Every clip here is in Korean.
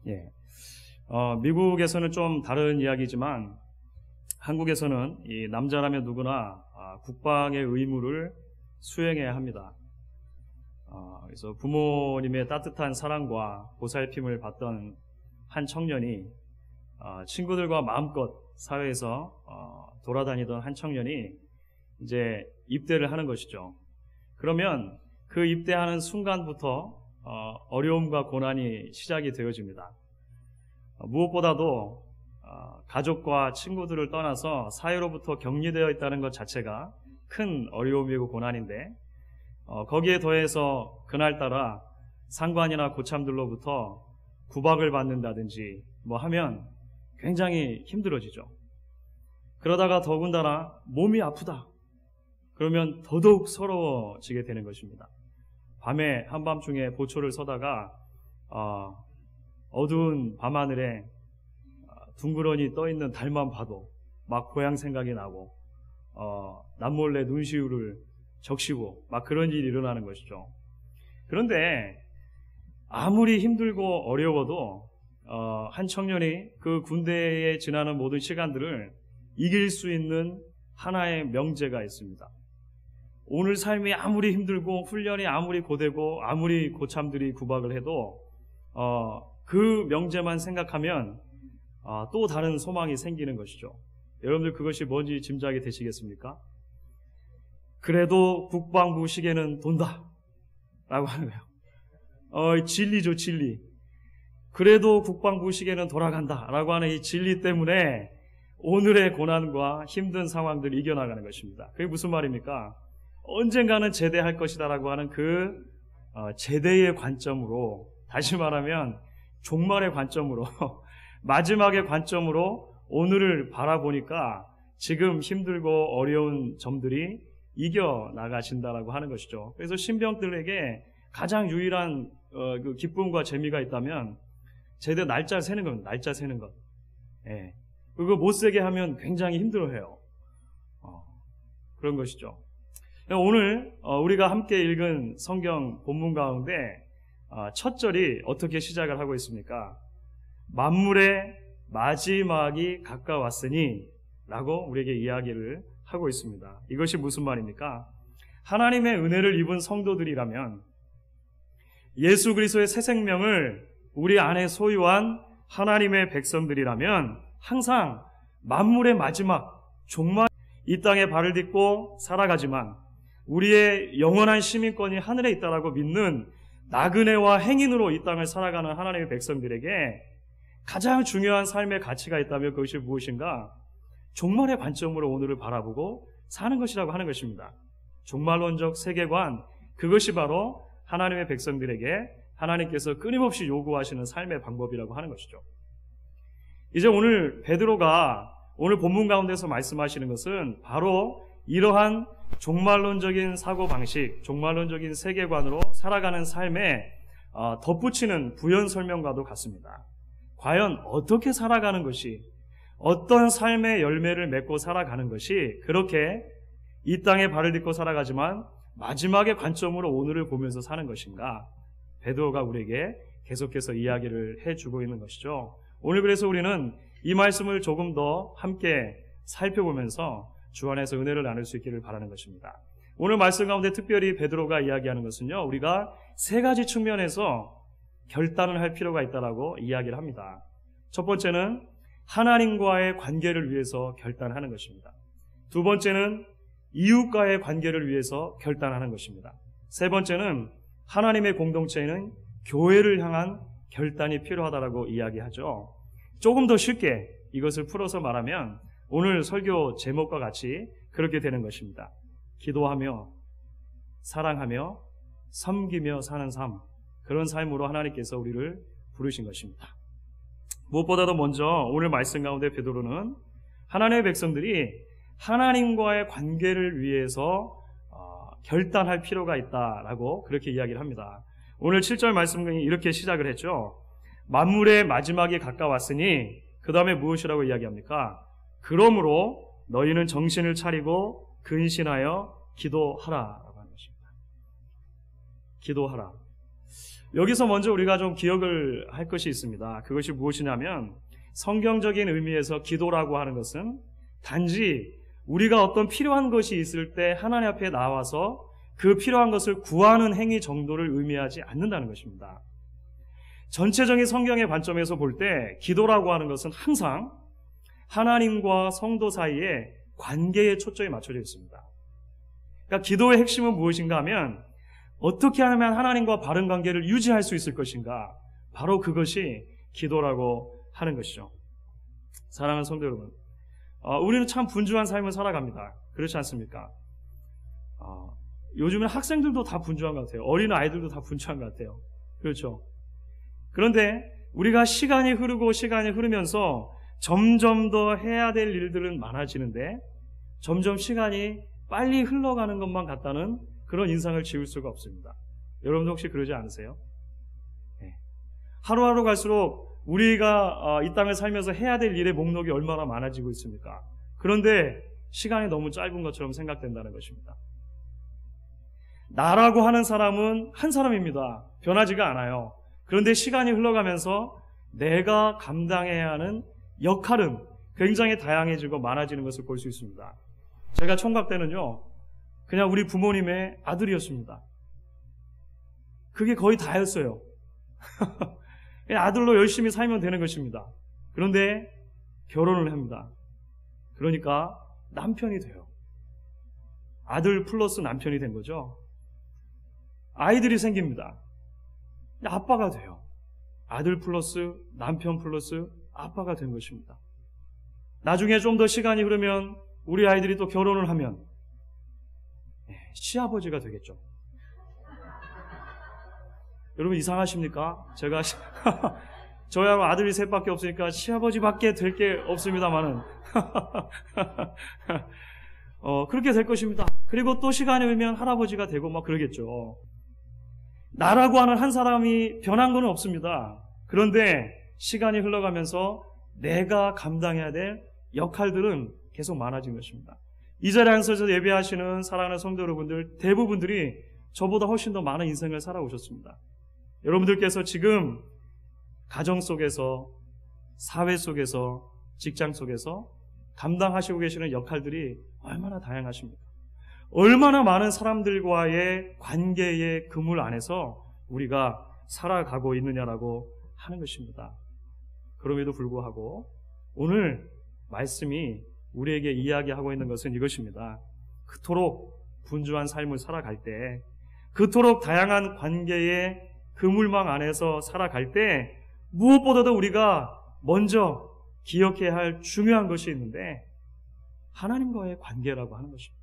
예. 미국에서는 좀 다른 이야기지만 한국에서는 이 남자라면 누구나 국방의 의무를 수행해야 합니다. 그래서 부모님의 따뜻한 사랑과 보살핌을 받던 한 청년이 친구들과 마음껏 사회에서 돌아다니던 한 청년이 이제 입대를 하는 것이죠. 그러면 그 입대하는 순간부터 어려움과 고난이 시작이 되어집니다. 무엇보다도 가족과 친구들을 떠나서 사회로부터 격리되어 있다는 것 자체가 큰 어려움이고 고난인데 거기에 더해서 그날따라 상관이나 고참들로부터 구박을 받는다든지 뭐 하면 굉장히 힘들어지죠. 그러다가 더군다나 몸이 아프다 그러면 더더욱 서러워지게 되는 것입니다. 밤에 한밤중에 보초를 서다가 어두운 밤하늘에 둥그러니 떠있는 달만 봐도 막 고향 생각이 나고 남몰래 눈시울을 적시고 막 그런 일이 일어나는 것이죠. 그런데 아무리 힘들고 어려워도 한 청년이 그 군대에 지나는 모든 시간들을 이길 수 있는 하나의 명제가 있습니다. 오늘 삶이 아무리 힘들고 훈련이 아무리 고되고 아무리 고참들이 구박을 해도 그 명제만 생각하면 또 다른 소망이 생기는 것이죠. 여러분들 그것이 뭔지 짐작이 되시겠습니까? 그래도 국방부 시계는 돈다 라고 하는 거예요. 진리죠, 진리. 그래도 국방부 시계는 돌아간다 라고 하는 이 진리 때문에 오늘의 고난과 힘든 상황들을 이겨나가는 것입니다. 그게 무슨 말입니까? 언젠가는 제대할 것이다 라고 하는 그 제대의 관점으로, 다시 말하면 종말의 관점으로 마지막의 관점으로 오늘을 바라보니까 지금 힘들고 어려운 점들이 이겨나가신다라고 하는 것이죠. 그래서 신병들에게 가장 유일한 그 기쁨과 재미가 있다면 제대 날짜 세는 겁니다. 날짜 세는 것. 예. 그거 못 세게 하면 굉장히 힘들어해요. 그런 것이죠. 오늘 우리가 함께 읽은 성경 본문 가운데 첫 절이 어떻게 시작을 하고 있습니까? 만물의 마지막이 가까웠으니 라고 우리에게 이야기를 하고 있습니다. 이것이 무슨 말입니까? 하나님의 은혜를 입은 성도들이라면 예수 그리스도의 새 생명을 우리 안에 소유한 하나님의 백성들이라면 항상 만물의 마지막, 종말 이 땅에 발을 딛고 살아가지만 우리의 영원한 시민권이 하늘에 있다라고 믿는 나그네와 행인으로 이 땅을 살아가는 하나님의 백성들에게 가장 중요한 삶의 가치가 있다면 그것이 무엇인가? 종말의 관점으로 오늘을 바라보고 사는 것이라고 하는 것입니다. 종말론적 세계관, 그것이 바로 하나님의 백성들에게 하나님께서 끊임없이 요구하시는 삶의 방법이라고 하는 것이죠. 이제 오늘 베드로가 오늘 본문 가운데서 말씀하시는 것은 바로 이러한 종말론적인 사고방식, 종말론적인 세계관으로 살아가는 삶에 덧붙이는 부연 설명과도 같습니다. 과연 어떻게 살아가는 것이, 어떤 삶의 열매를 맺고 살아가는 것이 그렇게 이 땅에 발을 딛고 살아가지만 마지막의 관점으로 오늘을 보면서 사는 것인가? 베드로가 우리에게 계속해서 이야기를 해주고 있는 것이죠. 오늘 그래서 우리는 이 말씀을 조금 더 함께 살펴보면서 주 안에서 은혜를 나눌 수 있기를 바라는 것입니다. 오늘 말씀 가운데 특별히 베드로가 이야기하는 것은요, 우리가 세 가지 측면에서 결단을 할 필요가 있다라고 이야기를 합니다. 첫 번째는 하나님과의 관계를 위해서 결단하는 것입니다. 두 번째는 이웃과의 관계를 위해서 결단하는 것입니다. 세 번째는 하나님의 공동체에는 교회를 향한 결단이 필요하다라고 이야기하죠. 조금 더 쉽게 이것을 풀어서 말하면 오늘 설교 제목과 같이 그렇게 되는 것입니다. 기도하며 사랑하며 섬기며 사는 삶, 그런 삶으로 하나님께서 우리를 부르신 것입니다. 무엇보다도 먼저 오늘 말씀 가운데 베드로는 하나님의 백성들이 하나님과의 관계를 위해서 결단할 필요가 있다라고 그렇게 이야기를 합니다. 오늘 7절 말씀은 이렇게 시작을 했죠. 만물의 마지막이 가까웠으니 그 다음에 무엇이라고 이야기합니까? 그러므로 너희는 정신을 차리고 근신하여 기도하라 라고 하는 것입니다. 기도하라. 여기서 먼저 우리가 좀 기억을 할 것이 있습니다. 그것이 무엇이냐면 성경적인 의미에서 기도라고 하는 것은 단지 우리가 어떤 필요한 것이 있을 때 하나님 앞에 나와서 그 필요한 것을 구하는 행위 정도를 의미하지 않는다는 것입니다. 전체적인 성경의 관점에서 볼 때 기도라고 하는 것은 항상 하나님과 성도 사이의 관계에 초점이 맞춰져 있습니다. 그러니까 기도의 핵심은 무엇인가 하면 어떻게 하면 하나님과 바른 관계를 유지할 수 있을 것인가, 바로 그것이 기도라고 하는 것이죠. 사랑하는 성도 여러분, 우리는 참 분주한 삶을 살아갑니다. 그렇지 않습니까? 요즘은 학생들도 다 분주한 것 같아요. 어린 아이들도 다 분주한 것 같아요. 그렇죠? 그런데 우리가 시간이 흐르면서 점점 더 해야 될 일들은 많아지는데 점점 시간이 빨리 흘러가는 것만 같다는 그런 인상을 지울 수가 없습니다. 여러분도 혹시 그러지 않으세요? 네. 하루하루 갈수록 우리가 이 땅을 살면서 해야 될 일의 목록이 얼마나 많아지고 있습니까? 그런데 시간이 너무 짧은 것처럼 생각된다는 것입니다. 나라고 하는 사람은 한 사람입니다. 변하지가 않아요. 그런데 시간이 흘러가면서 내가 감당해야 하는 역할은 굉장히 다양해지고 많아지는 것을 볼 수 있습니다. 제가 총각 때는요, 그냥 우리 부모님의 아들이었습니다. 그게 거의 다였어요. 그냥 아들로 열심히 살면 되는 것입니다. 그런데 결혼을 합니다. 그러니까 남편이 돼요. 아들 플러스 남편이 된 거죠. 아이들이 생깁니다. 아빠가 돼요. 아들 플러스 남편 플러스 아빠가 된 것입니다. 나중에 좀 더 시간이 흐르면 우리 아이들이 또 결혼을 하면 시아버지가 되겠죠. 여러분 이상하십니까? 제가 저야 아들이 셋밖에 없으니까 시아버지밖에 될 게 없습니다만은 그렇게 될 것입니다. 그리고 또 시간이 흐르면 할아버지가 되고 막 그러겠죠. 나라고 하는 한 사람이 변한 건 없습니다. 그런데 시간이 흘러가면서 내가 감당해야 될 역할들은 계속 많아진 것입니다. 이 자리에 앉아서 예배하시는 사랑하는 성도 여러분들 대부분들이 저보다 훨씬 더 많은 인생을 살아오셨습니다. 여러분들께서 지금 가정 속에서, 사회 속에서, 직장 속에서 감당하시고 계시는 역할들이 얼마나 다양하십니까? 얼마나 많은 사람들과의 관계의 그물 안에서 우리가 살아가고 있느냐라고 하는 것입니다. 그럼에도 불구하고 오늘 말씀이 우리에게 이야기하고 있는 것은 이것입니다. 그토록 분주한 삶을 살아갈 때, 그토록 다양한 관계의 그물망 안에서 살아갈 때 무엇보다도 우리가 먼저 기억해야 할 중요한 것이 있는데 하나님과의 관계라고 하는 것입니다.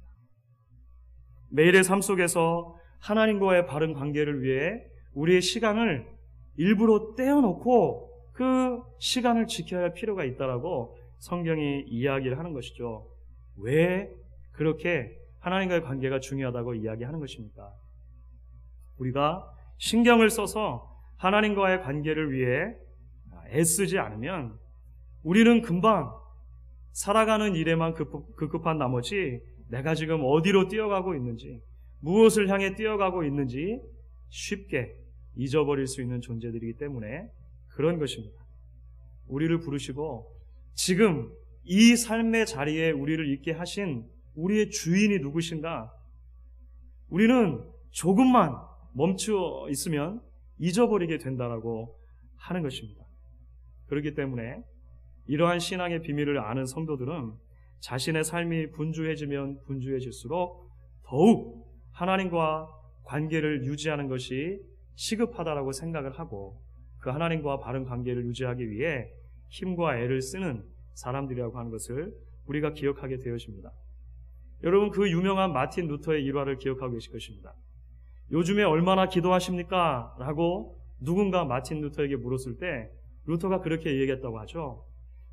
매일의 삶 속에서 하나님과의 바른 관계를 위해 우리의 시간을 일부러 떼어놓고 그 시간을 지켜야 할 필요가 있다라고 성경이 이야기를 하는 것이죠. 왜 그렇게 하나님과의 관계가 중요하다고 이야기하는 것입니까? 우리가 신경을 써서 하나님과의 관계를 위해 애쓰지 않으면 우리는 금방 살아가는 일에만 급급한 나머지 내가 지금 어디로 뛰어가고 있는지, 무엇을 향해 뛰어가고 있는지 쉽게 잊어버릴 수 있는 존재들이기 때문에 그런 것입니다. 우리를 부르시고 지금 이 삶의 자리에 우리를 있게 하신 우리의 주인이 누구신가? 우리는 조금만 멈추어 있으면 잊어버리게 된다라고 하는 것입니다. 그렇기 때문에 이러한 신앙의 비밀을 아는 성도들은 자신의 삶이 분주해지면 분주해질수록 더욱 하나님과 관계를 유지하는 것이 시급하다라고 생각을 하고 그 하나님과 바른 관계를 유지하기 위해 힘과 애를 쓰는 사람들이라고 하는 것을 우리가 기억하게 되어집니다. 여러분 그 유명한 마틴 루터의 일화를 기억하고 계실 것입니다. 요즘에 얼마나 기도하십니까? 라고 누군가 마틴 루터에게 물었을 때 루터가 그렇게 얘기했다고 하죠.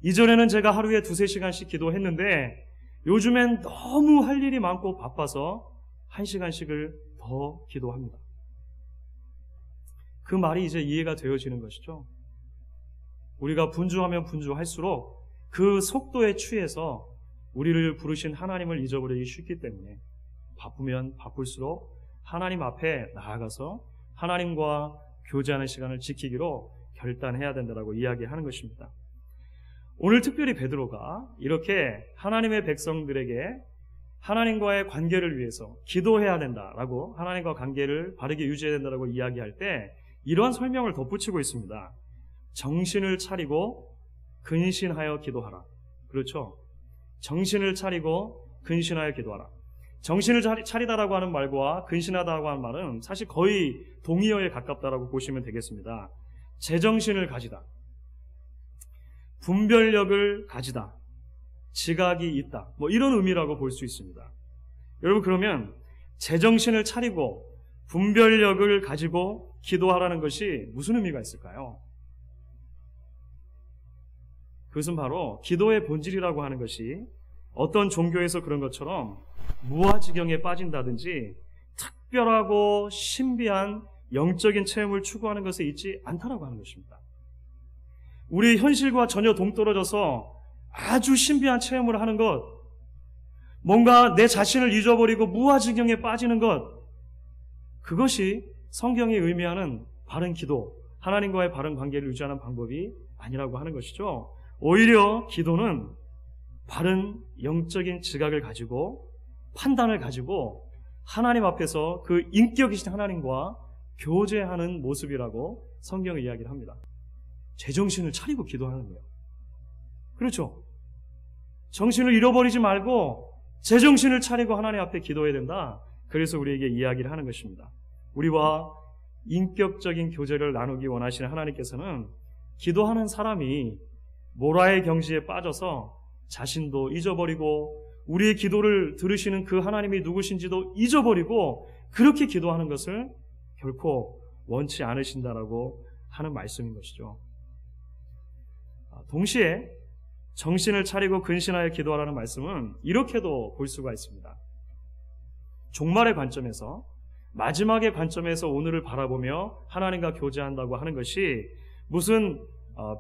이전에는 제가 하루에 2-3시간씩 기도했는데 요즘엔 너무 할 일이 많고 바빠서 1시간씩을 더 기도합니다. 그 말이 이제 이해가 되어지는 것이죠. 우리가 분주하면 분주할수록 그 속도에 취해서 우리를 부르신 하나님을 잊어버리기 쉽기 때문에 바쁘면 바쁠수록 하나님 앞에 나아가서 하나님과 교제하는 시간을 지키기로 결단해야 된다고 이야기하는 것입니다. 오늘 특별히 베드로가 이렇게 하나님의 백성들에게 하나님과의 관계를 위해서 기도해야 된다라고, 하나님과 관계를 바르게 유지해야 된다라고 이야기할 때 이러한 설명을 덧붙이고 있습니다. 정신을 차리고 근신하여 기도하라. 그렇죠? 정신을 차리고 근신하여 기도하라. 정신을 차리다라고 하는 말과 근신하다라고 하는 말은 사실 거의 동의어에 가깝다라고 보시면 되겠습니다. 제정신을 가지다, 분별력을 가지다, 지각이 있다, 뭐 이런 의미라고 볼 수 있습니다. 여러분, 그러면 제정신을 차리고 분별력을 가지고 기도하라는 것이 무슨 의미가 있을까요? 그것은 바로 기도의 본질이라고 하는 것이 어떤 종교에서 그런 것처럼 무아지경에 빠진다든지 특별하고 신비한 영적인 체험을 추구하는 것에 있지 않다라고 하는 것입니다. 우리 현실과 전혀 동떨어져서 아주 신비한 체험을 하는 것, 뭔가 내 자신을 잊어버리고 무아지경에 빠지는 것, 그것이 성경이 의미하는 바른 기도, 하나님과의 바른 관계를 유지하는 방법이 아니라고 하는 것이죠. 오히려 기도는 바른 영적인 지각을 가지고 판단을 가지고 하나님 앞에서 그 인격이신 하나님과 교제하는 모습이라고 성경은 이야기를 합니다. 제정신을 차리고 기도하는 거예요. 그렇죠? 정신을 잃어버리지 말고 제정신을 차리고 하나님 앞에 기도해야 된다. 그래서 우리에게 이야기를 하는 것입니다. 우리와 인격적인 교제를 나누기 원하시는 하나님께서는 기도하는 사람이 모라의 경지에 빠져서 자신도 잊어버리고 우리의 기도를 들으시는 그 하나님이 누구신지도 잊어버리고 그렇게 기도하는 것을 결코 원치 않으신다라고 하는 말씀인 것이죠. 동시에 정신을 차리고 근신하여 기도하라는 말씀은 이렇게도 볼 수가 있습니다. 종말의 관점에서, 마지막의 관점에서 오늘을 바라보며 하나님과 교제한다고 하는 것이 무슨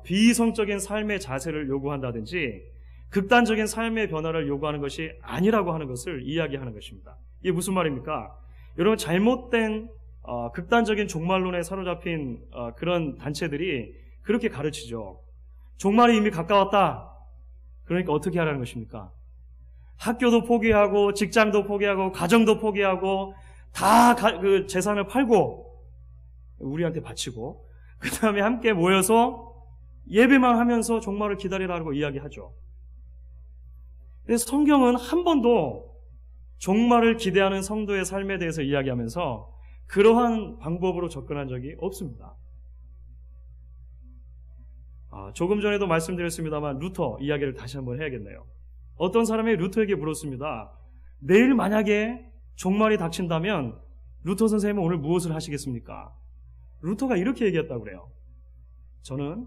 비이성적인 삶의 자세를 요구한다든지 극단적인 삶의 변화를 요구하는 것이 아니라고 하는 것을 이야기하는 것입니다. 이게 무슨 말입니까? 여러분, 잘못된 극단적인 종말론에 사로잡힌 그런 단체들이 그렇게 가르치죠. 종말이 이미 가까웠다. 그러니까 어떻게 하라는 것입니까? 학교도 포기하고 직장도 포기하고 가정도 포기하고 다 그 재산을 팔고 우리한테 바치고 그 다음에 함께 모여서 예배만 하면서 종말을 기다리라고 이야기하죠. 그래서 성경은 한 번도 종말을 기대하는 성도의 삶에 대해서 이야기하면서 그러한 방법으로 접근한 적이 없습니다. 조금 전에도 말씀드렸습니다만 루터 이야기를 다시 한번 해야겠네요. 어떤 사람이 루터에게 물었습니다. 내일 만약에 종말이 닥친다면 루터 선생님은 오늘 무엇을 하시겠습니까? 루터가 이렇게 얘기했다고 그래요. 저는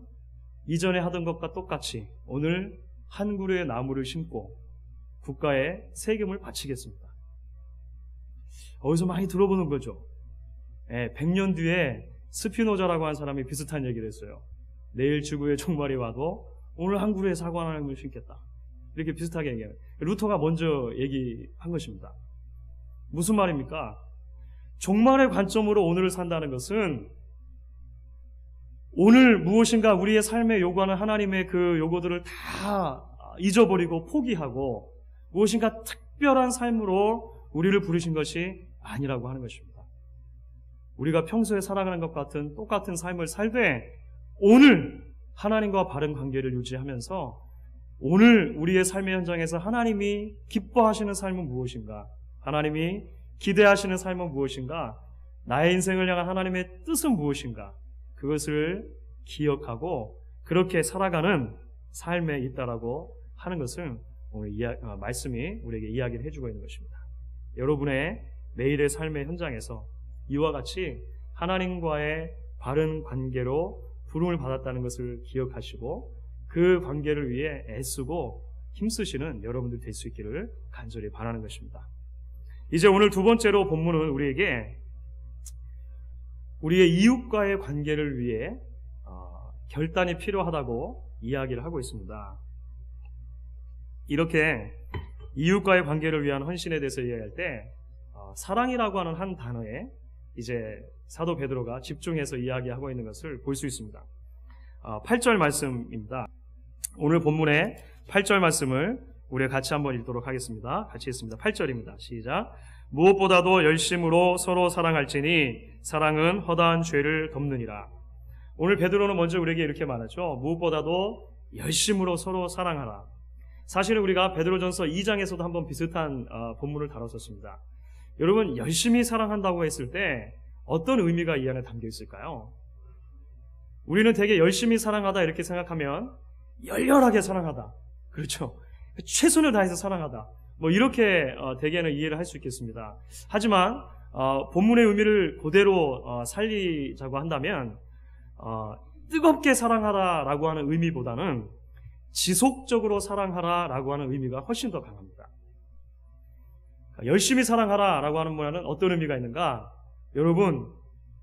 이전에 하던 것과 똑같이 오늘 한 그루의 나무를 심고 국가에 세금을 바치겠습니다. 어디서 많이 들어보는 거죠. 100년 뒤에 스피노자라고 한 사람이 비슷한 얘기를 했어요. 내일 지구에 종말이 와도 오늘 한 그루의 사과나무를 심겠다. 이렇게 비슷하게 얘기해요. 루터가 먼저 얘기한 것입니다. 무슨 말입니까? 종말의 관점으로 오늘을 산다는 것은 오늘 무엇인가 우리의 삶에 요구하는 하나님의 그 요구들을 다 잊어버리고 포기하고 무엇인가 특별한 삶으로 우리를 부르신 것이 아니라고 하는 것입니다. 우리가 평소에 살아가는 것 같은 똑같은 삶을 살되 오늘 하나님과 바른 관계를 유지하면서 오늘 우리의 삶의 현장에서 하나님이 기뻐하시는 삶은 무엇인가? 하나님이 기대하시는 삶은 무엇인가? 나의 인생을 향한 하나님의 뜻은 무엇인가? 그것을 기억하고 그렇게 살아가는 삶에 있다라고 하는 것을 오늘 말씀이 우리에게 이야기를 해주고 있는 것입니다. 여러분의 매일의 삶의 현장에서 이와 같이 하나님과의 바른 관계로 부름을 받았다는 것을 기억하시고 그 관계를 위해 애쓰고 힘쓰시는 여러분들 될 수 있기를 간절히 바라는 것입니다. 이제 오늘 두 번째로 본문은 우리에게 우리의 이웃과의 관계를 위해 결단이 필요하다고 이야기를 하고 있습니다. 이렇게 이웃과의 관계를 위한 헌신에 대해서 이야기할 때 사랑이라고 하는 한 단어에 이제 사도 베드로가 집중해서 이야기하고 있는 것을 볼 수 있습니다. 8절 말씀입니다. 오늘 본문의 8절 말씀을 우리가 같이 한번 읽도록 하겠습니다. 같이 읽습니다. 8절입니다. 시작. 무엇보다도 열심으로 서로 사랑할지니 사랑은 허다한 죄를 덮느니라. 오늘 베드로는 먼저 우리에게 이렇게 말하죠. 무엇보다도 열심으로 서로 사랑하라. 사실은 우리가 베드로전서 2장에서도 한번 비슷한 본문을 다뤘었습니다. 여러분, 열심히 사랑한다고 했을 때 어떤 의미가 이 안에 담겨 있을까요? 우리는 되게 열심히 사랑하다 이렇게 생각하면 열렬하게 사랑하다. 그렇죠. 최선을 다해서 사랑하다. 뭐 이렇게 대개는 이해를 할 수 있겠습니다. 하지만 본문의 의미를 그대로 살리자고 한다면 뜨겁게 사랑하라라고 하는 의미보다는 지속적으로 사랑하라라고 하는 의미가 훨씬 더 강합니다. 열심히 사랑하라라고 하는 말은 어떤 의미가 있는가? 여러분,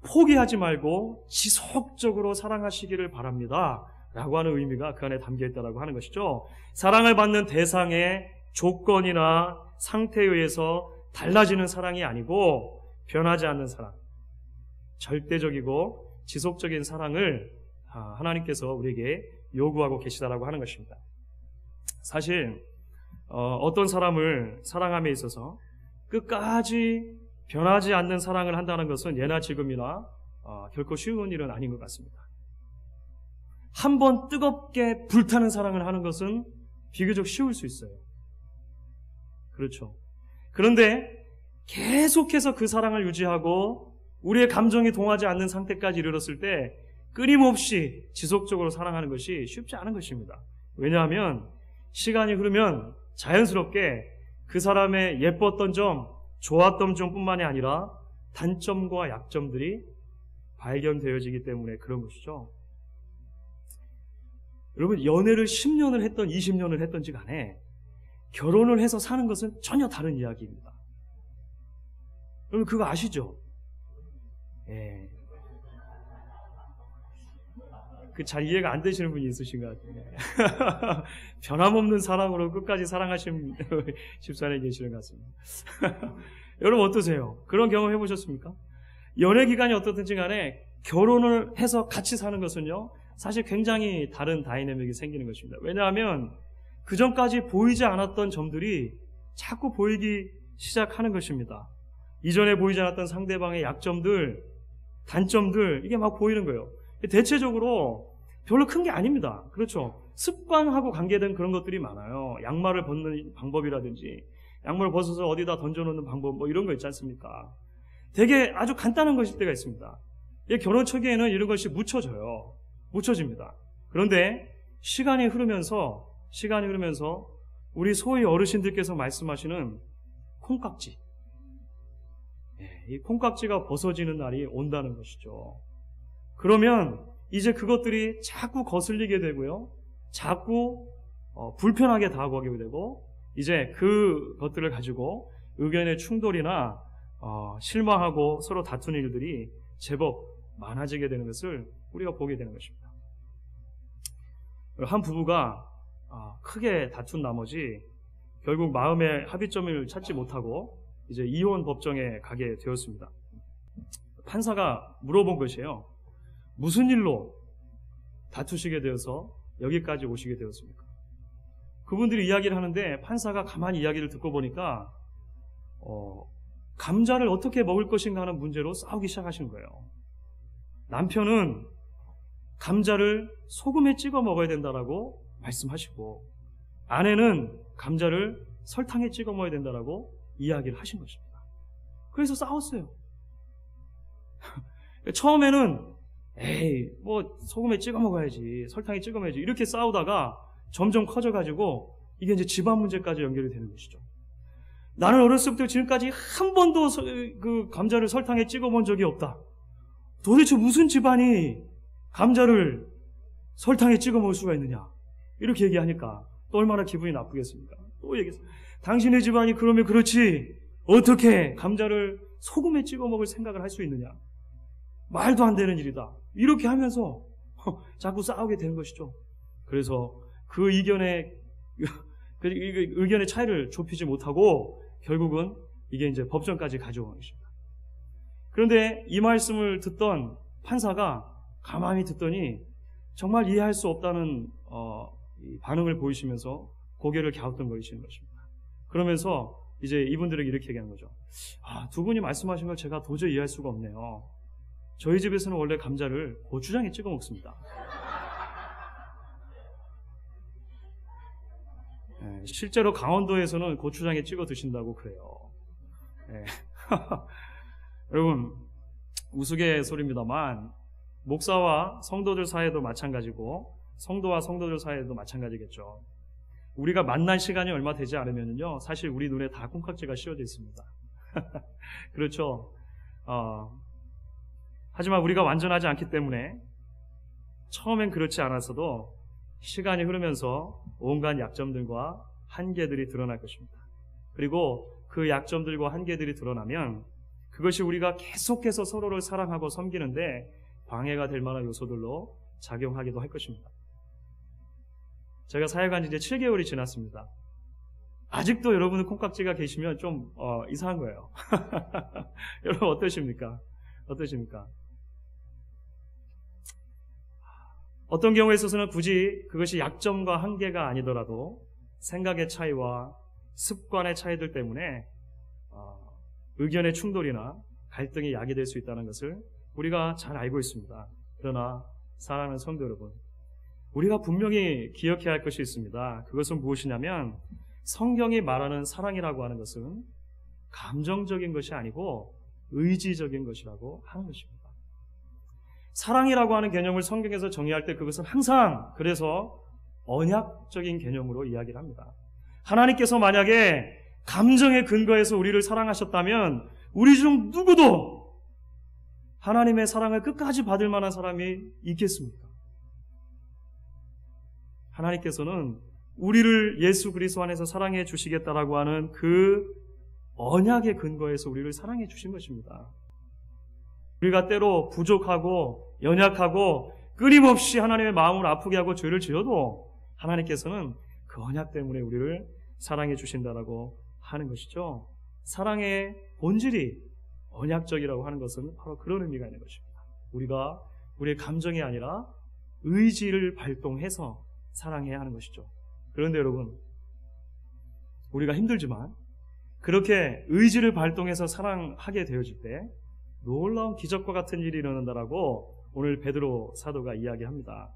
포기하지 말고 지속적으로 사랑하시기를 바랍니다 라고 하는 의미가 그 안에 담겨 있다고 하는 것이죠. 사랑을 받는 대상의 조건이나 상태에 의해서 달라지는 사랑이 아니고 변하지 않는 사랑, 절대적이고 지속적인 사랑을 하나님께서 우리에게 요구하고 계시다라고 하는 것입니다. 사실 어떤 사람을 사랑함에 있어서 끝까지 변하지 않는 사랑을 한다는 것은 예나 지금이나 결코 쉬운 일은 아닌 것 같습니다. 한번 뜨겁게 불타는 사랑을 하는 것은 비교적 쉬울 수 있어요. 그렇죠. 그런데 계속해서 그 사랑을 유지하고 우리의 감정이 동하지 않는 상태까지 이르렀을 때 끊임없이 지속적으로 사랑하는 것이 쉽지 않은 것입니다. 왜냐하면 시간이 흐르면 자연스럽게 그 사람의 예뻤던 점, 좋았던 점뿐만이 아니라 단점과 약점들이 발견되어지기 때문에 그런 것이죠. 여러분, 연애를 10년을 했던 20년을 했던지 간에 결혼을 해서 사는 것은 전혀 다른 이야기입니다. 여러분 그거 아시죠? 예. 그 잘 이해가 안 되시는 분이 있으신 것 같아요. 변함없는 사랑으로 끝까지 사랑하신 집사님이 계시는 것 같습니다. 여러분 어떠세요? 그런 경험 해보셨습니까? 연애 기간이 어떻든지 간에 결혼을 해서 같이 사는 것은요, 사실 굉장히 다른 다이내믹이 생기는 것입니다. 왜냐하면 그 전까지 보이지 않았던 점들이 자꾸 보이기 시작하는 것입니다. 이전에 보이지 않았던 상대방의 약점들, 단점들, 이게 막 보이는 거예요. 대체적으로 별로 큰 게 아닙니다. 그렇죠. 습관하고 관계된 그런 것들이 많아요. 양말을 벗는 방법이라든지 양말을 벗어서 어디다 던져놓는 방법, 뭐 이런 거 있지 않습니까? 되게 아주 간단한 것일 때가 있습니다. 결혼 초기에는 이런 것이 묻혀집니다. 그런데 시간이 흐르면서 우리 소위 어르신들께서 말씀하시는 콩깍지, 이 콩깍지가 벗어지는 날이 온다는 것이죠. 그러면 이제 그것들이 자꾸 거슬리게 되고요, 자꾸 불편하게 다가오게 되고, 이제 그것들을 가지고 의견의 충돌이나 실망하고 서로 다투는 일들이 제법 많아지게 되는 것을 우리가 보게 되는 것입니다. 한 부부가 크게 다툰 나머지 결국 마음의 합의점을 찾지 못하고 이제 이혼 법정에 가게 되었습니다. 판사가 물어본 것이에요. 무슨 일로 다투시게 되어서 여기까지 오시게 되었습니까? 그분들이 이야기를 하는데 판사가 가만히 이야기를 듣고 보니까 감자를 어떻게 먹을 것인가 하는 문제로 싸우기 시작하신 거예요. 남편은 감자를 소금에 찍어 먹어야 된다라고 말씀하시고, 아내는 감자를 설탕에 찍어 먹어야 된다라고 이야기를 하신 것입니다. 그래서 싸웠어요. 처음에는 뭐 소금에 찍어 먹어야지, 설탕에 찍어 먹어야지, 이렇게 싸우다가 점점 커져가지고 이게 이제 집안 문제까지 연결이 되는 것이죠. 나는 어렸을 때부터 지금까지 한 번도 그 감자를 설탕에 찍어 본 적이 없다. 도대체 무슨 집안이 감자를 설탕에 찍어 먹을 수가 있느냐, 이렇게 얘기하니까 또 얼마나 기분이 나쁘겠습니까? 또 얘기했어요. 당신의 집안이 그러면 그렇지 어떻게 감자를 소금에 찍어 먹을 생각을 할 수 있느냐, 말도 안 되는 일이다, 이렇게 하면서 자꾸 싸우게 되는 것이죠. 그래서 그 의견의 차이를 좁히지 못하고 결국은 이게 이제 법정까지 가져온 것입니다. 그런데 이 말씀을 듣던 판사가 가만히 듣더니 정말 이해할 수 없다는 이 반응을 보이시면서 고개를 갸우뚱거리시는 것입니다. 그러면서 이제 이분들에게 이렇게 얘기하는 거죠. 두 분이 말씀하신 걸 제가 도저히 이해할 수가 없네요. 저희 집에서는 원래 감자를 고추장에 찍어 먹습니다. 실제로 강원도에서는 고추장에 찍어 드신다고 그래요. 여러분, 우스갯소리입니다만 목사와 성도들 사이에도 마찬가지고 성도와 성도들 사이에도 마찬가지겠죠. 우리가 만난 시간이 얼마 되지 않으면요, 사실 우리 눈에 다 콩깍지가 씌워져 있습니다. 그렇죠. 하지만 우리가 완전하지 않기 때문에 처음엔 그렇지 않았어도 시간이 흐르면서 온갖 약점들과 한계들이 드러날 것입니다. 그리고 그 약점들과 한계들이 드러나면 그것이 우리가 계속해서 서로를 사랑하고 섬기는데 방해가 될 만한 요소들로 작용하기도 할 것입니다. 제가 사역한 지 이제 7개월이 지났습니다. 아직도 여러분의 콩깍지가 계시면 좀 이상한 거예요. 여러분 어떠십니까? 어떤 경우에 있어서는 굳이 그것이 약점과 한계가 아니더라도 생각의 차이와 습관의 차이들 때문에 의견의 충돌이나 갈등이 야기될 수 있다는 것을 우리가 잘 알고 있습니다. 그러나 사랑하는 성도 여러분, 우리가 분명히 기억해야 할 것이 있습니다. 그것은 무엇이냐면 성경이 말하는 사랑이라고 하는 것은 감정적인 것이 아니고 의지적인 것이라고 하는 것입니다. 사랑이라고 하는 개념을 성경에서 정의할 때 그것은 항상 그래서 언약적인 개념으로 이야기를 합니다. 하나님께서 만약에 감정의 근거에서 우리를 사랑하셨다면 우리 중 누구도 하나님의 사랑을 끝까지 받을 만한 사람이 있겠습니까? 하나님께서는 우리를 예수 그리스도 안에서 사랑해 주시겠다라고 하는 그 언약의 근거에서 우리를 사랑해 주신 것입니다. 우리가 때로 부족하고 연약하고 끊임없이 하나님의 마음을 아프게 하고 죄를 지어도 하나님께서는 그 언약 때문에 우리를 사랑해 주신다라고 하는 것이죠. 사랑의 본질이 언약적이라고 하는 것은 바로 그런 의미가 있는 것입니다. 우리가 우리의 감정이 아니라 의지를 발동해서 사랑해야 하는 것이죠. 그런데 여러분, 우리가 힘들지만 그렇게 의지를 발동해서 사랑하게 되어질 때 놀라운 기적과 같은 일이 일어난다라고 오늘 베드로 사도가 이야기합니다.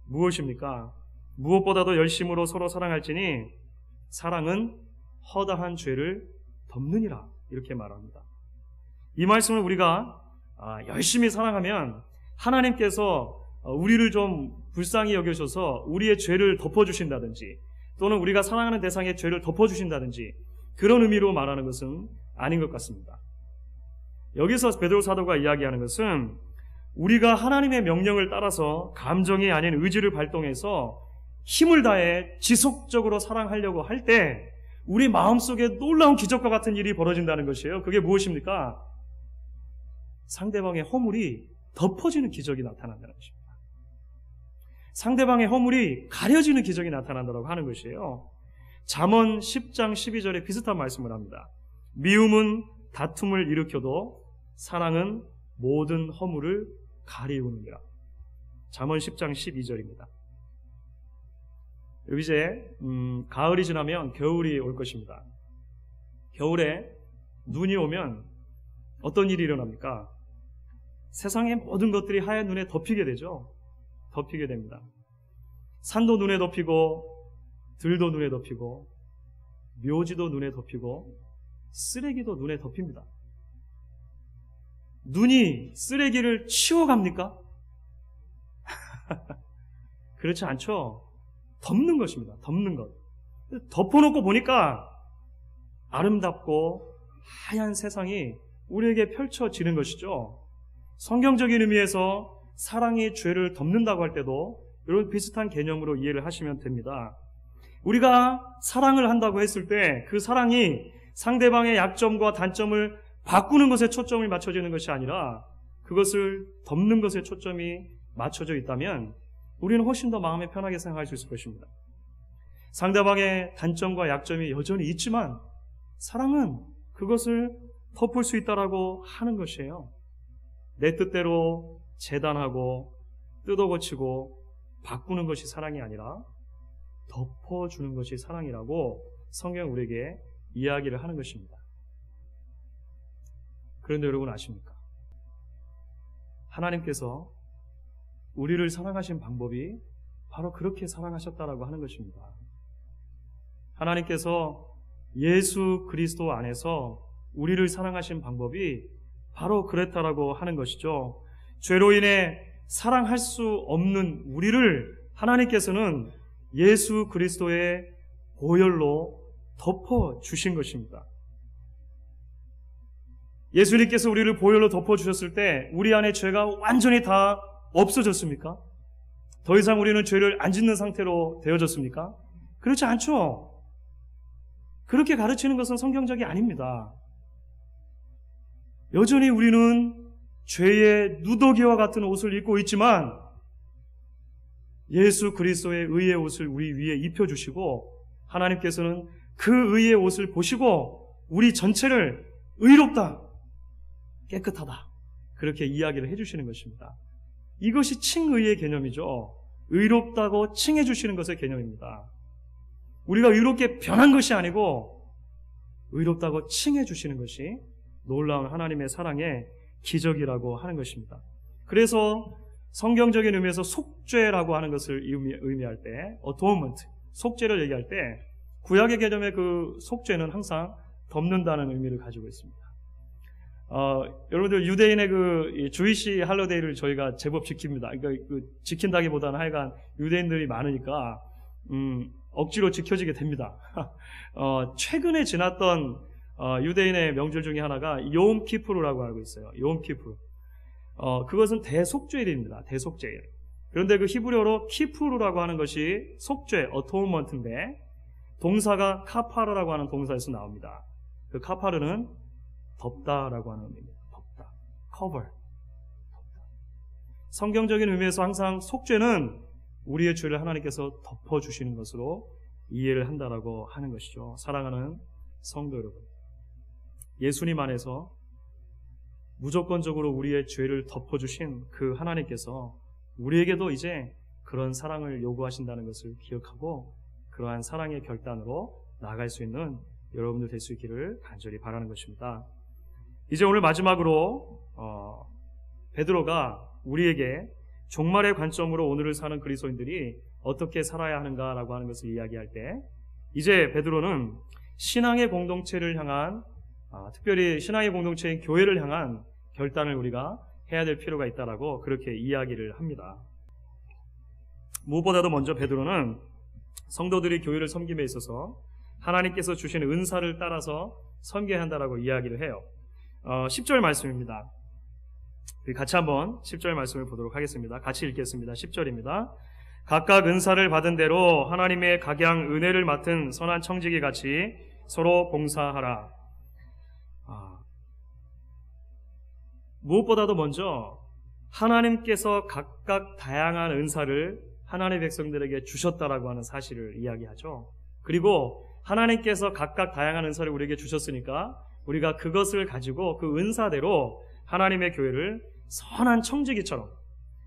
무엇입니까? 무엇보다도 열심으로 서로 사랑할지니 사랑은 허다한 죄를 덮느니라, 이렇게 말합니다. 이 말씀을 우리가 열심히 사랑하면 하나님께서 우리를 좀 불쌍히 여겨셔서 우리의 죄를 덮어주신다든지 또는 우리가 사랑하는 대상의 죄를 덮어주신다든지 그런 의미로 말하는 것은 아닌 것 같습니다. 여기서 베드로 사도가 이야기하는 것은 우리가 하나님의 명령을 따라서 감정이 아닌 의지를 발동해서 힘을 다해 지속적으로 사랑하려고 할 때 우리 마음속에 놀라운 기적과 같은 일이 벌어진다는 것이에요. 그게 무엇입니까? 상대방의 허물이 덮어지는 기적이 나타난다는 것입니다. 상대방의 허물이 가려지는 기적이 나타난다고 하는 것이에요. 잠언 10장 12절에 비슷한 말씀을 합니다. 미움은 다툼을 일으켜도 사랑은 모든 허물을 가리우느니라. 잠언 10장 12절입니다. 이제 가을이 지나면 겨울이 올 것입니다. 겨울에 눈이 오면 어떤 일이 일어납니까? 세상의 모든 것들이 하얀 눈에 덮이게 되죠. 덮이게 됩니다. 산도 눈에 덮이고 들도 눈에 덮이고 묘지도 눈에 덮이고 쓰레기도 눈에 덮입니다. 눈이 쓰레기를 치워갑니까? 그렇지 않죠. 덮는 것입니다. 덮는 것. 덮어놓고 보니까 아름답고 하얀 세상이 우리에게 펼쳐지는 것이죠. 성경적인 의미에서 사랑이 죄를 덮는다고 할 때도 이런 비슷한 개념으로 이해를 하시면 됩니다. 우리가 사랑을 한다고 했을 때 그 사랑이 상대방의 약점과 단점을 바꾸는 것에 초점을 맞춰지는 것이 아니라 그것을 덮는 것에 초점이 맞춰져 있다면 우리는 훨씬 더 마음에 편하게 생각할 수 있을 것입니다. 상대방의 단점과 약점이 여전히 있지만 사랑은 그것을 덮을 수 있다라고 하는 것이에요. 내 뜻대로 재단하고 뜯어고치고 바꾸는 것이 사랑이 아니라 덮어주는 것이 사랑이라고 성경은 우리에게 이야기를 하는 것입니다. 그런데 여러분 아십니까? 하나님께서 우리를 사랑하신 방법이 바로 그렇게 사랑하셨다라고 하는 것입니다. 하나님께서 예수 그리스도 안에서 우리를 사랑하신 방법이 바로 그랬다라고 하는 것이죠. 죄로 인해 사랑할 수 없는 우리를 하나님께서는 예수 그리스도의 보혈로 덮어주신 것입니다. 예수님께서 우리를 보혈로 덮어주셨을 때 우리 안에 죄가 완전히 다 없어졌습니까? 더 이상 우리는 죄를 안 짓는 상태로 되어졌습니까? 그렇지 않죠. 그렇게 가르치는 것은 성경적이 아닙니다. 여전히 우리는 죄의 누더기와 같은 옷을 입고 있지만 예수 그리스도의 의의 옷을 우리 위에 입혀주시고 하나님께서는 그 의의 옷을 보시고 우리 전체를 의롭다, 깨끗하다 그렇게 이야기를 해주시는 것입니다. 이것이 칭의의 개념이죠. 의롭다고 칭해주시는 것의 개념입니다. 우리가 의롭게 변한 것이 아니고 의롭다고 칭해주시는 것이 놀라운 하나님의 사랑의 기적이라고 하는 것입니다. 그래서 성경적인 의미에서 속죄라고 하는 것을 의미할 때 atonement, 속죄를 얘기할 때 구약의 개념의 그 속죄는 항상 덮는다는 의미를 가지고 있습니다. 여러분들 유대인의 그 주이시 할러데이를 저희가 제법 지킵니다. 그러니까 지킨다기보다는 하여간 유대인들이 많으니까 억지로 지켜지게 됩니다. 최근에 지났던 유대인의 명절 중에 하나가 욤 키푸르라고 알고 있어요. 욤 키푸르. 그것은 대속죄일입니다. 대속죄일. 그런데 그 히브리어로 키푸르라고 하는 것이 속죄, 어토먼트인데 동사가 카파르라고 하는 동사에서 나옵니다. 그 카파르는 덮다라고 하는 의미입니다. 덮다. cover. 덮다. 성경적인 의미에서 항상 속죄는 우리의 죄를 하나님께서 덮어주시는 것으로 이해를 한다라고 하는 것이죠. 사랑하는 성도 여러분. 예수님 안에서 무조건적으로 우리의 죄를 덮어주신 그 하나님께서 우리에게도 이제 그런 사랑을 요구하신다는 것을 기억하고 그러한 사랑의 결단으로 나아갈 수 있는 여러분들 될 수 있기를 간절히 바라는 것입니다. 이제 오늘 마지막으로 베드로가 우리에게 종말의 관점으로 오늘을 사는 그리스도인들이 어떻게 살아야 하는가라고 하는 것을 이야기할 때 이제 베드로는 신앙의 공동체를 향한 특별히 신앙의 공동체인 교회를 향한 결단을 우리가 해야 될 필요가 있다라고 그렇게 이야기를 합니다. 무엇보다도 먼저 베드로는 성도들이 교회를 섬김에 있어서 하나님께서 주신 은사를 따라서 섬겨야 한다라고 이야기를 해요. 10절 말씀입니다. 같이 한번 10절 말씀을 보도록 하겠습니다. 같이 읽겠습니다. 10절입니다. 각각 은사를 받은 대로 하나님의 각양 은혜를 맡은 선한 청지기 같이 서로 봉사하라. 무엇보다도 먼저 하나님께서 각각 다양한 은사를 하나님의 백성들에게 주셨다라고 하는 사실을 이야기하죠. 그리고 하나님께서 각각 다양한 은사를 우리에게 주셨으니까 우리가 그것을 가지고 그 은사대로 하나님의 교회를 선한 청지기처럼,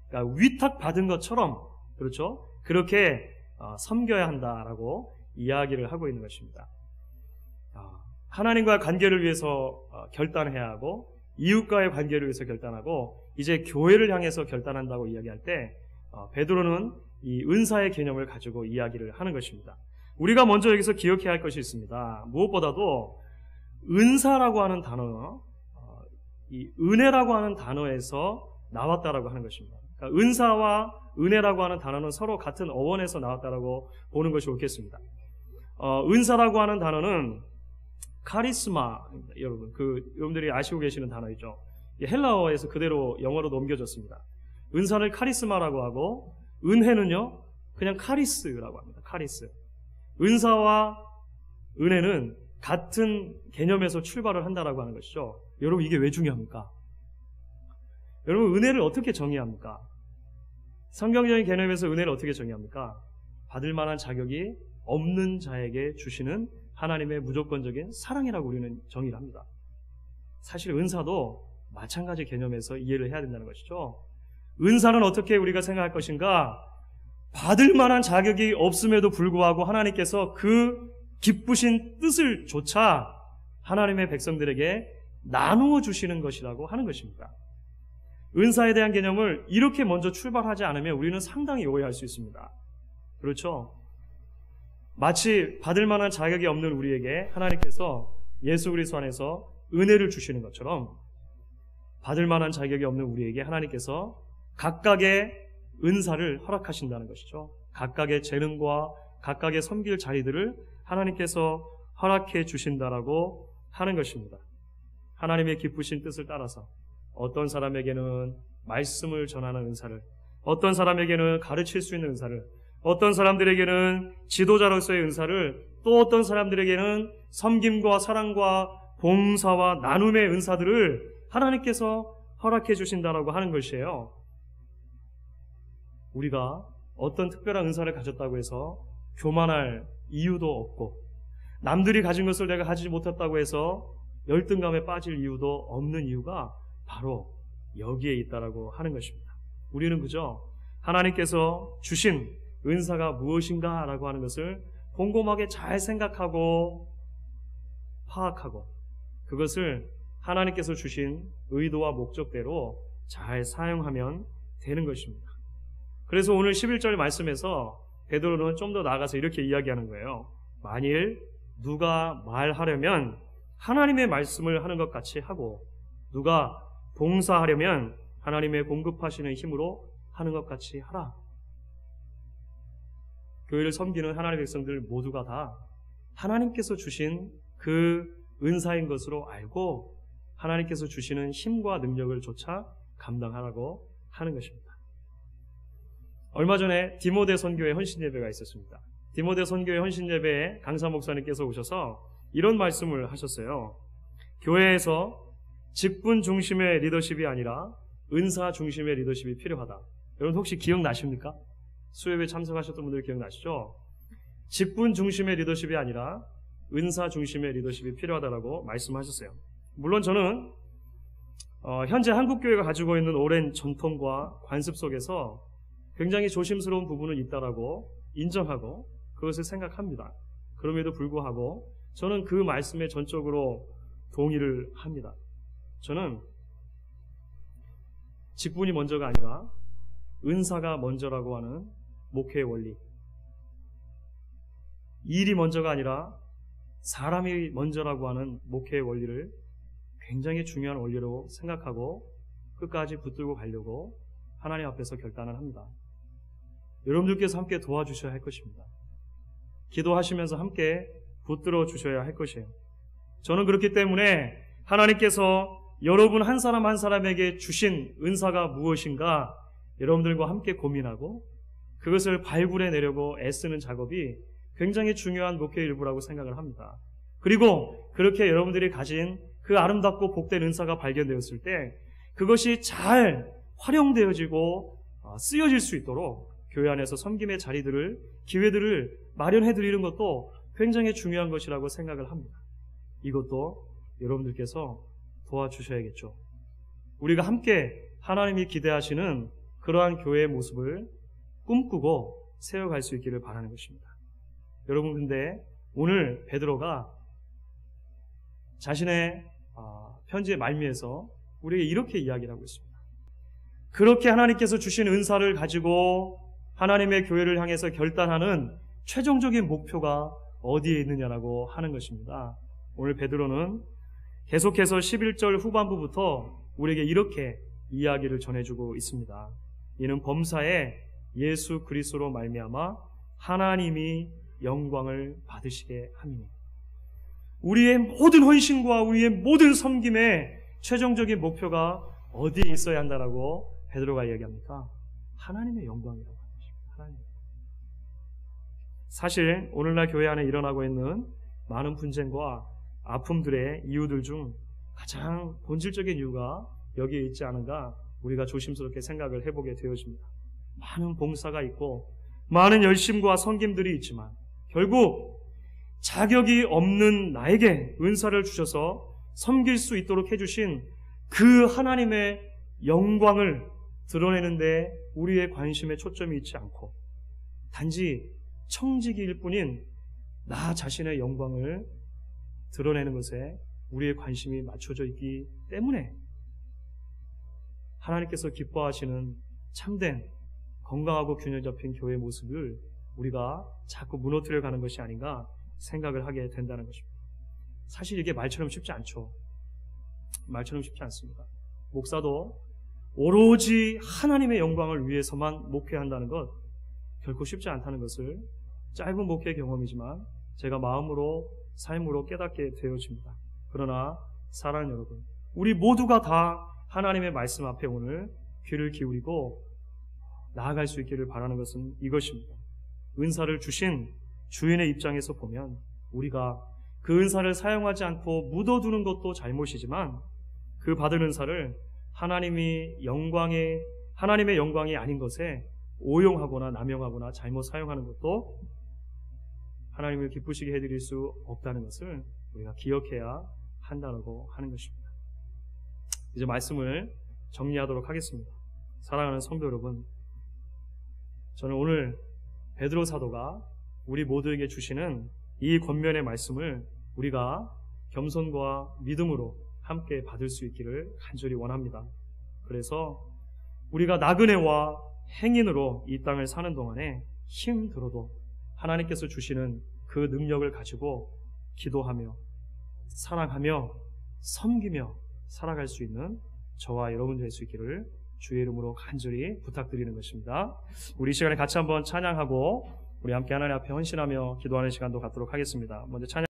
그러니까 위탁받은 것처럼, 그렇죠? 그렇게 섬겨야 한다라고 이야기를 하고 있는 것입니다. 하나님과의 관계를 위해서 결단해야 하고 이웃과의 관계를 위해서 결단하고 이제 교회를 향해서 결단한다고 이야기할 때 베드로는 이 은사의 개념을 가지고 이야기를 하는 것입니다. 우리가 먼저 여기서 기억해야 할 것이 있습니다. 무엇보다도 은사라고 하는 단어, 이 은혜라고 하는 단어에서 나왔다라고 하는 것입니다. 그러니까 은사와 은혜라고 하는 단어는 서로 같은 어원에서 나왔다라고 보는 것이 옳겠습니다. 은사라고 하는 단어는 카리스마, 여러분, 여러분들이 아시고 계시는 단어이죠. 헬라어에서 그대로 영어로 넘겨졌습니다. 은사를 카리스마라고 하고, 은혜는요, 그냥 카리스라고 합니다. 카리스. 은사와 은혜는 같은 개념에서 출발을 한다라고 하는 것이죠. 여러분, 이게 왜 중요합니까? 여러분, 은혜를 어떻게 정의합니까? 성경적인 개념에서 은혜를 어떻게 정의합니까? 받을 만한 자격이 없는 자에게 주시는 하나님의 무조건적인 사랑이라고 우리는 정의를 합니다. 사실 은사도 마찬가지 개념에서 이해를 해야 된다는 것이죠. 은사는 어떻게 우리가 생각할 것인가? 받을 만한 자격이 없음에도 불구하고 하나님께서 그 기쁘신 뜻을 조차 하나님의 백성들에게 나누어 주시는 것이라고 하는 것입니다. 은사에 대한 개념을 이렇게 먼저 출발하지 않으면 우리는 상당히 오해할 수 있습니다. 그렇죠? 마치 받을 만한 자격이 없는 우리에게 하나님께서 예수 그리스도 안에서 은혜를 주시는 것처럼 받을 만한 자격이 없는 우리에게 하나님께서 각각의 은사를 허락하신다는 것이죠. 각각의 재능과 각각의 섬길 자리들을 하나님께서 허락해 주신다라고 하는 것입니다. 하나님의 기쁘신 뜻을 따라서 어떤 사람에게는 말씀을 전하는 은사를, 어떤 사람에게는 가르칠 수 있는 은사를, 어떤 사람들에게는 지도자로서의 은사를, 또 어떤 사람들에게는 섬김과 사랑과 봉사와 나눔의 은사들을 하나님께서 허락해 주신다라고 하는 것이에요. 우리가 어떤 특별한 은사를 가졌다고 해서 교만할 이유도 없고, 남들이 가진 것을 내가 가지지 못했다고 해서 열등감에 빠질 이유도 없는 이유가 바로 여기에 있다라고 하는 것입니다. 우리는 그저 하나님께서 주신 은사가 무엇인가 라고 하는 것을 곰곰하게 잘 생각하고 파악하고 그것을 하나님께서 주신 의도와 목적대로 잘 사용하면 되는 것입니다. 그래서 오늘 11절 말씀에서 베드로는 좀 더 나아가서 이렇게 이야기하는 거예요. 만일 누가 말하려면 하나님의 말씀을 하는 것 같이 하고, 누가 봉사하려면 하나님의 공급하시는 힘으로 하는 것 같이 하라. 교회를 섬기는 하나님의 백성들 모두가 다 하나님께서 주신 그 은사인 것으로 알고 하나님께서 주시는 힘과 능력을 조차 감당하라고 하는 것입니다. 얼마 전에 디모데 선교회 헌신 예배가 있었습니다. 디모데 선교회 헌신 예배에 강사 목사님께서 오셔서 이런 말씀을 하셨어요. 교회에서 직분 중심의 리더십이 아니라 은사 중심의 리더십이 필요하다. 여러분 혹시 기억나십니까? 수요예배 참석하셨던 분들 기억나시죠? 직분 중심의 리더십이 아니라 은사 중심의 리더십이 필요하다라고 말씀하셨어요. 물론 저는 현재 한국교회가 가지고 있는 오랜 전통과 관습 속에서 굉장히 조심스러운 부분은 있다라고 인정하고 그것을 생각합니다. 그럼에도 불구하고 저는 그 말씀에 전적으로 동의를 합니다. 저는 직분이 먼저가 아니라 은사가 먼저라고 하는 목회의 원리, 일이 먼저가 아니라 사람이 먼저라고 하는 목회의 원리를 굉장히 중요한 원리로 생각하고 끝까지 붙들고 가려고 하나님 앞에서 결단을 합니다. 여러분들께서 함께 도와주셔야 할 것입니다. 기도하시면서 함께 붙들어 주셔야 할 것이에요. 저는 그렇기 때문에 하나님께서 여러분 한 사람 한 사람에게 주신 은사가 무엇인가 여러분들과 함께 고민하고 그것을 발굴해내려고 애쓰는 작업이 굉장히 중요한 목회의 일부라고 생각을 합니다. 그리고 그렇게 여러분들이 가진 그 아름답고 복된 은사가 발견되었을 때 그것이 잘 활용되어지고 쓰여질 수 있도록 교회 안에서 섬김의 자리들을, 기회들을 마련해드리는 것도 굉장히 중요한 것이라고 생각을 합니다. 이것도 여러분들께서 도와주셔야겠죠. 우리가 함께 하나님이 기대하시는 그러한 교회의 모습을 꿈꾸고 세워갈 수 있기를 바라는 것입니다. 여러분, 근데 오늘 베드로가 자신의 편지의 말미에서 우리에게 이렇게 이야기를 하고 있습니다. 그렇게 하나님께서 주신 은사를 가지고 하나님의 교회를 향해서 결단하는 최종적인 목표가 어디에 있느냐라고 하는 것입니다. 오늘 베드로는 계속해서 11절 후반부부터 우리에게 이렇게 이야기를 전해주고 있습니다. 이는 범사에 예수 그리스도로 말미암아 하나님이 영광을 받으시게 함이니. 우리의 모든 헌신과 우리의 모든 섬김의 최종적인 목표가 어디에 있어야 한다라고 베드로가 이야기합니까? 하나님의 영광이라고 하는 것입니다. 하나님. 사실 오늘날 교회 안에 일어나고 있는 많은 분쟁과 아픔들의 이유들 중 가장 본질적인 이유가 여기에 있지 않은가 우리가 조심스럽게 생각을 해보게 되어집니다. 많은 봉사가 있고 많은 열심과 섬김들이 있지만 결국 자격이 없는 나에게 은사를 주셔서 섬길 수 있도록 해주신 그 하나님의 영광을 드러내는데 우리의 관심에 초점이 있지 않고 단지 청지기일 뿐인 나 자신의 영광을 드러내는 것에 우리의 관심이 맞춰져 있기 때문에 하나님께서 기뻐하시는 참된 건강하고 균형 잡힌 교회의 모습을 우리가 자꾸 무너뜨려 가는 것이 아닌가 생각을 하게 된다는 것입니다. 사실 이게 말처럼 쉽지 않죠. 말처럼 쉽지 않습니다. 목사도 오로지 하나님의 영광을 위해서만 목회한다는 것 결코 쉽지 않다는 것을 짧은 목회 경험이지만 제가 마음으로 삶으로 깨닫게 되어집니다. 그러나 사랑하는 여러분, 우리 모두가 다 하나님의 말씀 앞에 오늘 귀를 기울이고 나아갈 수 있기를 바라는 것은 이것입니다. 은사를 주신 주인의 입장에서 보면 우리가 그 은사를 사용하지 않고 묻어두는 것도 잘못이지만 그 받은 은사를 하나님의 영광이 아닌 것에 오용하거나 남용하거나 잘못 사용하는 것도 하나님을 기쁘시게 해드릴 수 없다는 것을 우리가 기억해야 한다고 하는 것입니다. 이제 말씀을 정리하도록 하겠습니다. 사랑하는 성도 여러분, 저는 오늘 베드로 사도가 우리 모두에게 주시는 이 권면의 말씀을 우리가 겸손과 믿음으로 함께 받을 수 있기를 간절히 원합니다. 그래서 우리가 나그네와 행인으로 이 땅을 사는 동안에 힘들어도 하나님께서 주시는 그 능력을 가지고 기도하며 사랑하며 섬기며 살아갈 수 있는 저와 여러분 될 수 있기를 주의 이름으로 간절히 부탁드리는 것입니다. 우리 이 시간에 같이 한번 찬양하고 우리 함께 하나님 앞에 헌신하며 기도하는 시간도 갖도록 하겠습니다. 먼저 찬양